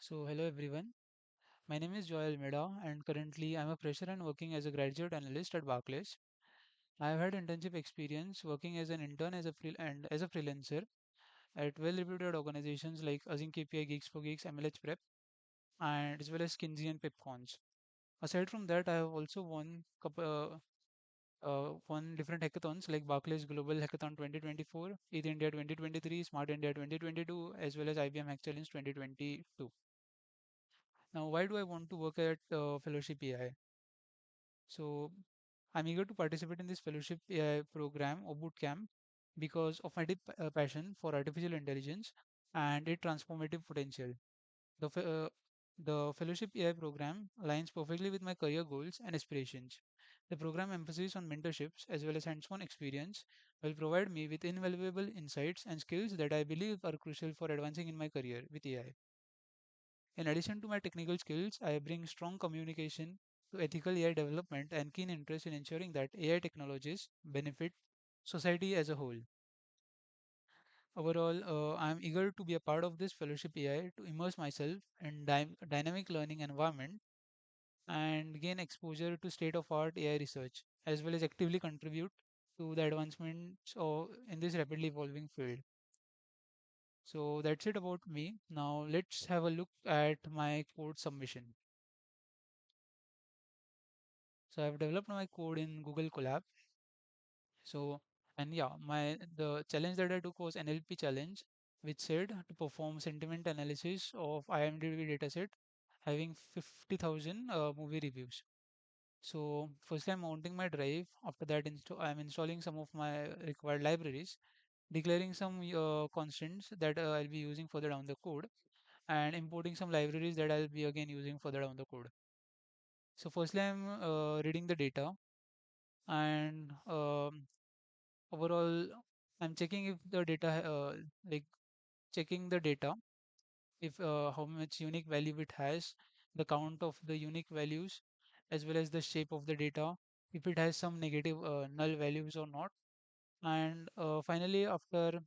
Hello everyone. My name is Joel Meda, and currently I'm a fresher and working as a graduate analyst at Barclays. I have had internship experience working as an intern and as a freelancer at well-reputed organizations like Azim KPI, Geeks for Geeks, MLH Prep, and as well as Kinsey and Pipcons. Aside from that, I have also won different hackathons like Barclays Global Hackathon 2024, ETH India 2023, Smart India 2022, as well as IBM Hack Challenge 2022. Now, why do I want to work at Fellowship AI? So I'm eager to participate in this fellowship program or boot camp because of my deep passion for artificial intelligence and its transformative potential. The, fe- uh, the fellowship AI program aligns perfectly with my career goals and aspirations. The program emphasis on mentorships as well as hands-on experience will provide me with invaluable insights and skills that I believe are crucial for advancing in my career with AI. In addition to my technical skills, I bring strong communication to ethical AI development and keen interest in ensuring that AI technologies benefit society as a whole. Overall, I am eager to be a part of this fellowship AI to immerse myself in dynamic learning environment and gain exposure to state-of-art AI research, as well as actively contribute to the advancements in this rapidly evolving field. So that's it about me. Now let's have a look at my code submission. So I've developed my code in Google Colab. So and yeah, my the challenge that I took was NLP challenge, which said to perform sentiment analysis of IMDb dataset having 50,000 movie reviews. So first I'm mounting my drive. After that, I'm installing some of my required libraries, declaring some constants that I'll be using further down the code, and importing some libraries that I'll be again using further down the code. So firstly, I'm reading the data and overall I'm checking if the data like checking the data if how much unique value it has, the count of the unique values, as well as the shape of the data, if it has some negative null values or not. And finally, after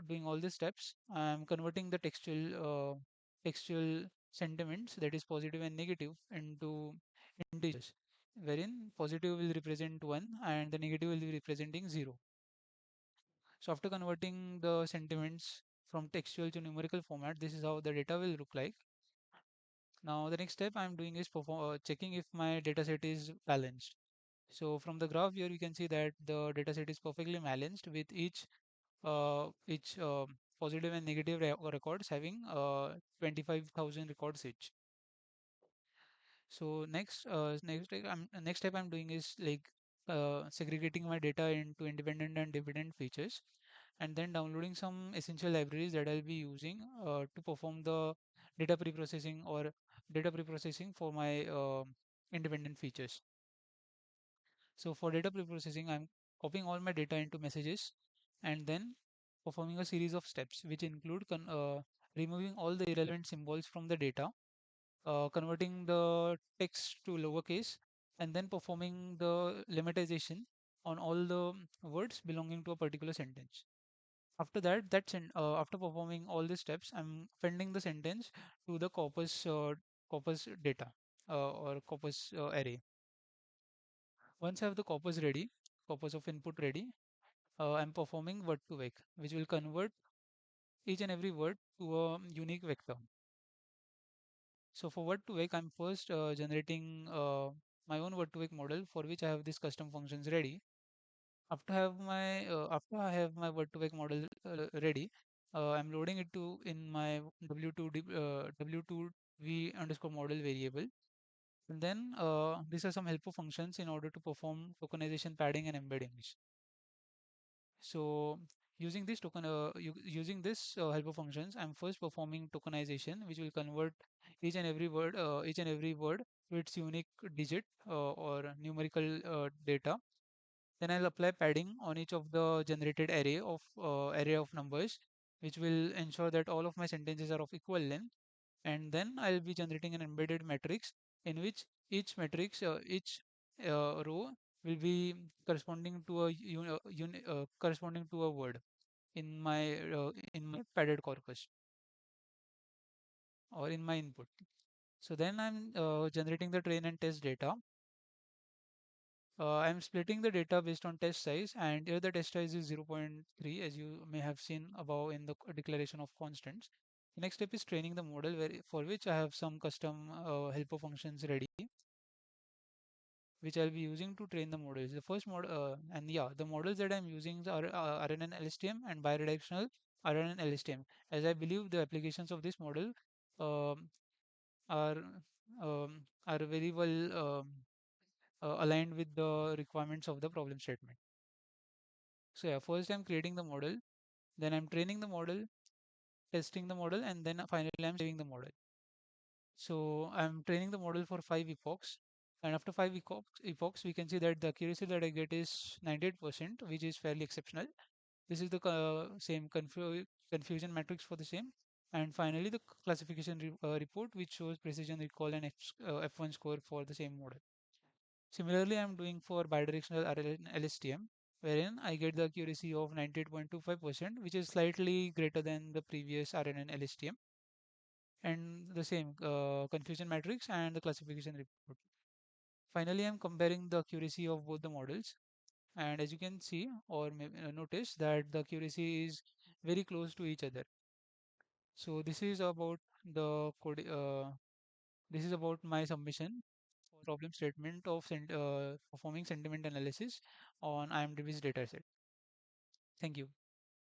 doing all these steps, I'm converting the textual sentiments, that is positive and negative, into integers, wherein positive will represent 1 and the negative will be representing 0. So after converting the sentiments from textual to numerical format, this is how the data will look like. Now the next step I'm doing is checking if my dataset is balanced. So from the graph here, you can see that the dataset is perfectly balanced with each positive and negative records having 25,000 records each. So next step I'm doing is like segregating my data into independent and dependent features, and then downloading some essential libraries that I'll be using to perform the data preprocessing or data preprocessing for my independent features. So for data preprocessing, I'm copying all my data into messages and then performing a series of steps, which include removing all the irrelevant symbols from the data, converting the text to lowercase, and then performing the lemmatization on all the words belonging to a particular sentence. After that, after performing all these steps, I'm appending the sentence to the corpus data or corpus array. Once I have the corpus of input ready, I'm performing word to vec, which will convert each and every word to a unique vector. So for word to vec, I'm first generating my own word to vec model for which I have these custom functions ready. After I have my word to vec model ready, I'm loading it to in my w2v underscore model variable. And then these are some helpful functions in order to perform tokenization, padding, and embeddings. So using this helper functions, I'm first performing tokenization, which will convert each and every word to its unique digit or numerical data. Then I'll apply padding on each of the generated array of numbers, which will ensure that all of my sentences are of equal length. And then I'll be generating an embedded matrix in which each row will be corresponding to a word in my padded corpus. or in my input. So then I'm generating the train and test data. I'm splitting the data based on test size, and here the test size is zero point 0.3, as you may have seen above in the declaration of constants. The next step is training the model, for which I have some custom helper functions ready, which I'll be using to train the models. The first model, and yeah, the models that I'm using are RNN LSTM and bidirectional RNN LSTM, as I believe the applications of this model um, are are very well aligned with the requirements of the problem statement. So yeah, first I'm creating the model, then I'm training the model, testing the model, and then finally I'm saving the model. So I'm training the model for 5 epochs, and after 5 epochs, we can see that the accuracy that I get is 98%, which is fairly exceptional. This is the same confusion matrix for the same. And finally, the classification report, which shows precision recall and F1 score for the same model. Similarly, I'm doing for bidirectional LSTM, wherein I get the accuracy of 98.25%, which is slightly greater than the previous RNN LSTM, and the same confusion matrix and the classification report. Finally, I'm comparing the accuracy of both the models, and as you can see or maybe notice that the accuracy is very close to each other. So this is about the code. This is about my submission problem statement of performing sentiment analysis on IMDb's dataset. Thank you.